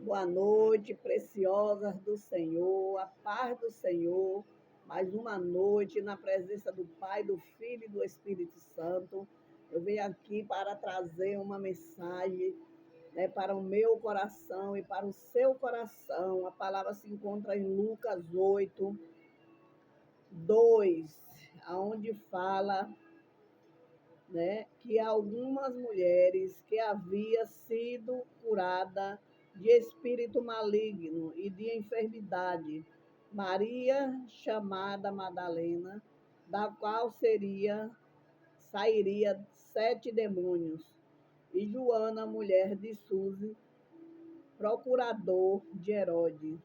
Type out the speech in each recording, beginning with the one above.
Boa noite, preciosas do Senhor, a paz do Senhor. Mais uma noite na presença do Pai, do Filho e do Espírito Santo. Eu venho aqui para trazer uma mensagem, né, para o meu coração e para o seu coração. A palavra se encontra em Lucas 8, 2, onde fala, né, que algumas mulheres que haviam sido curadas de espírito maligno e de enfermidade, Maria, chamada Madalena, da qual sairia 7 demônios, e Joana, mulher de Suze, procurador de Herodes,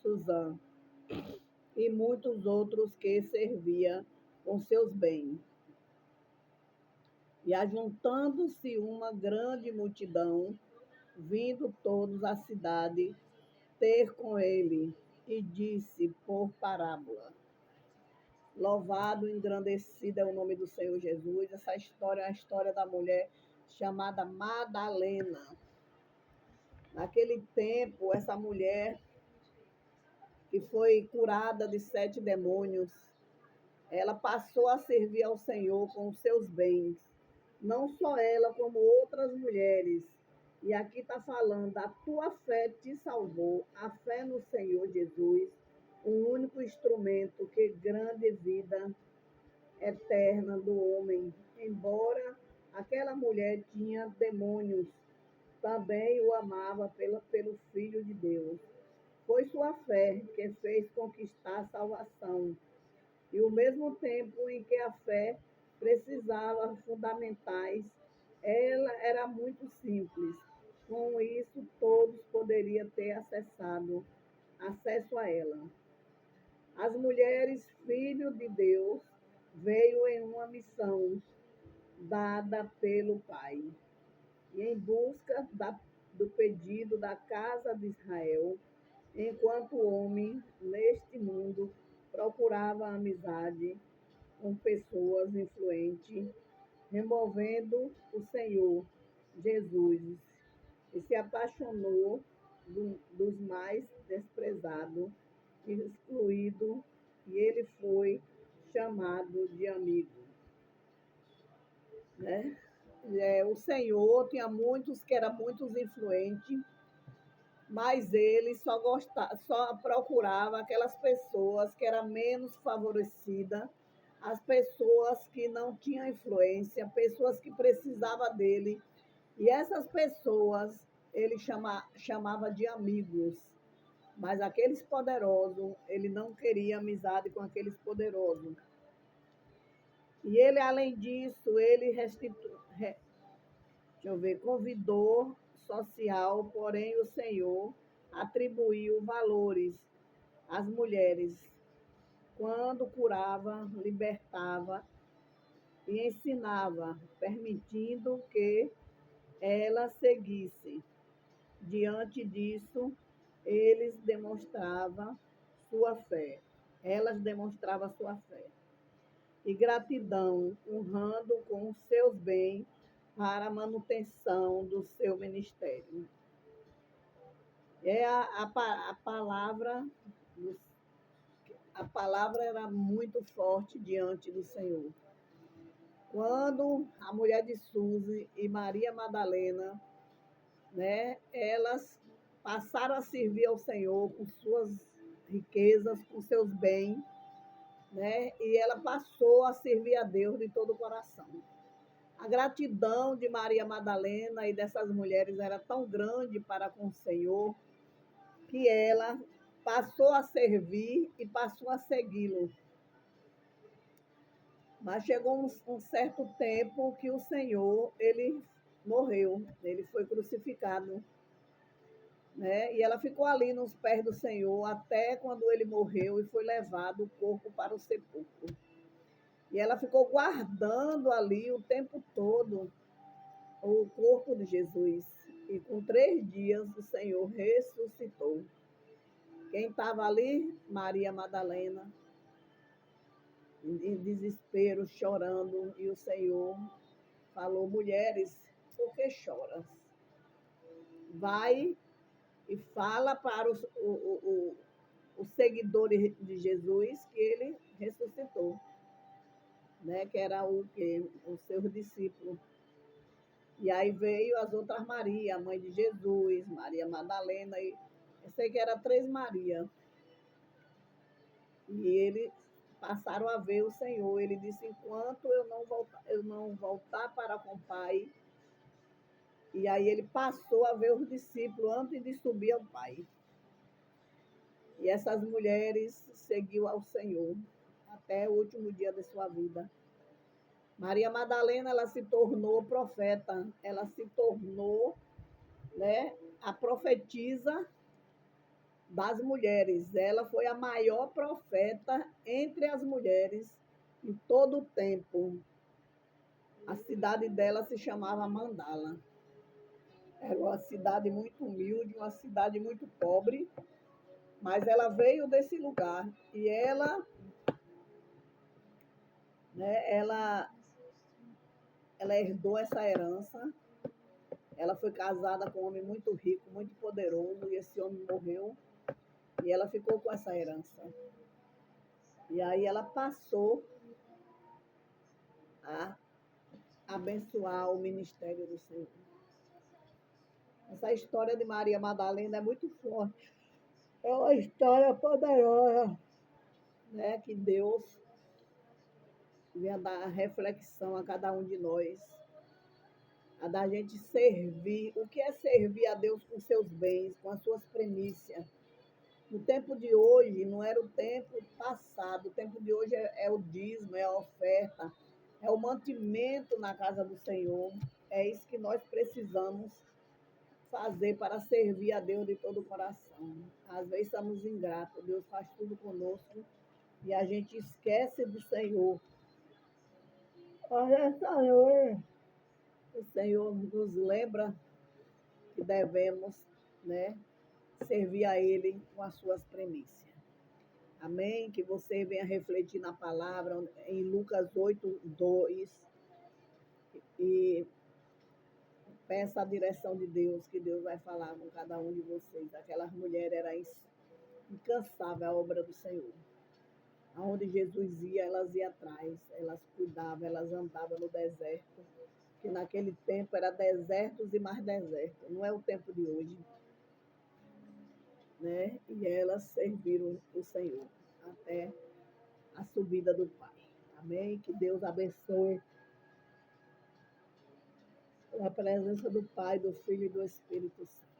Susã, e muitos outros que servia com seus bens. E ajuntando-se uma grande multidão, vindo todos à cidade ter com ele, e disse por parábola: Louvado e engrandecido é o nome do Senhor Jesus. Essa história é a história da mulher chamada Madalena. Naquele tempo, essa mulher que foi curada de 7 demônios, ela passou a servir ao Senhor com os seus bens. Não só ela, como outras mulheres. E aqui está falando, a tua fé te salvou, a fé no Senhor Jesus, o único instrumento que grande vida eterna do homem. Embora aquela mulher tinha demônios, também o amava pelo Filho de Deus. Foi sua fé que fez conquistar a salvação. E ao mesmo tempo em que a fé precisava fundamentais, ela era muito simples. Com isso, todos poderiam ter acesso a ela. As mulheres, filho de Deus, veio em uma missão dada pelo Pai, e em busca do pedido da casa de Israel, enquanto o homem neste mundo procurava amizade com pessoas influentes, removendo o Senhor Jesus, e se apaixonou dos mais desprezados e excluídos, e ele foi chamado de amigo. Né? O Senhor tinha muitos que eram muito influentes, mas ele só procurava aquelas pessoas que eram menos favorecidas, as pessoas que não tinham influência, pessoas que precisavam dele. E essas pessoas ele chamava de amigos. Mas aqueles poderosos, ele não queria amizade com aqueles poderosos. E ele, além disso, ele convidou social, porém o Senhor atribuiu valores às mulheres quando curava, libertava e ensinava, permitindo que elas seguissem. Diante disso, eles demonstravam sua fé. Elas demonstravam sua fé. E gratidão, honrando com os seus bens para a manutenção do seu ministério. A palavra, a palavra era muito forte diante do Senhor. Quando a mulher de Suze e Maria Madalena, né, elas passaram a servir ao Senhor com suas riquezas, com seus bens, né, e ela passou a servir a Deus de todo o coração. A gratidão de Maria Madalena e dessas mulheres era tão grande para com o Senhor que ela passou a servir e passou a segui-lo. Mas chegou um certo tempo que o Senhor, ele morreu, ele foi crucificado, né? E ela ficou ali nos pés do Senhor até quando ele morreu e foi levado o corpo para o sepulcro. E ela ficou guardando ali o tempo todo o corpo de Jesus. E com 3 dias o Senhor ressuscitou. Quem estava ali? Maria Madalena, em desespero, chorando. E o Senhor falou: mulheres, por que choras? Vai e fala para os seguidores de Jesus que ele ressuscitou, né? Que era o que? Os seus discípulos. E aí veio as outras Maria, a mãe de Jesus, Maria Madalena, e eu sei que era três Maria. E eles passaram a ver o Senhor. Ele disse, enquanto eu não voltar para com o Pai. E aí ele passou a ver os discípulos antes de subir ao Pai. E essas mulheres seguiu ao Senhor até o último dia de sua vida. Maria Madalena, ela se tornou profeta, ela se tornou, né, a profetisa das mulheres. Ela foi a maior profeta entre as mulheres em todo o tempo. A cidade dela se chamava Mandala. Era uma cidade muito humilde, uma cidade muito pobre, mas ela veio desse lugar e ela, né, ela herdou essa herança. Ela foi casada com um homem muito rico, muito poderoso, e esse homem morreu e ela ficou com essa herança. E aí ela passou a abençoar o ministério do Senhor. Essa história de Maria Madalena é muito forte. É uma história poderosa, né? Que Deus venha dar reflexão a cada um de nós, a da gente servir. O que é servir a Deus com seus bens, com as suas primícias? No tempo de hoje, não era o tempo passado. O tempo de hoje é o dízimo, é a oferta, é o mantimento na casa do Senhor. É isso que nós precisamos fazer para servir a Deus de todo o coração. Às vezes somos ingratos, Deus faz tudo conosco e a gente esquece do Senhor. Olha, Senhor, o Senhor nos lembra que devemos, né, servir a Ele com as suas premissas. Amém? Que você venha refletir na palavra em Lucas 8:2 e peça a direção de Deus, que Deus vai falar com cada um de vocês. Aquelas mulheres era incansável a obra do Senhor. Aonde Jesus ia, elas iam atrás, elas cuidavam, elas andavam no deserto, que naquele tempo era desertos e mais desertos, não é o tempo de hoje, né? E elas serviram o Senhor até a subida do Pai. Amém? Que Deus abençoe a presença do Pai, do Filho e do Espírito Santo.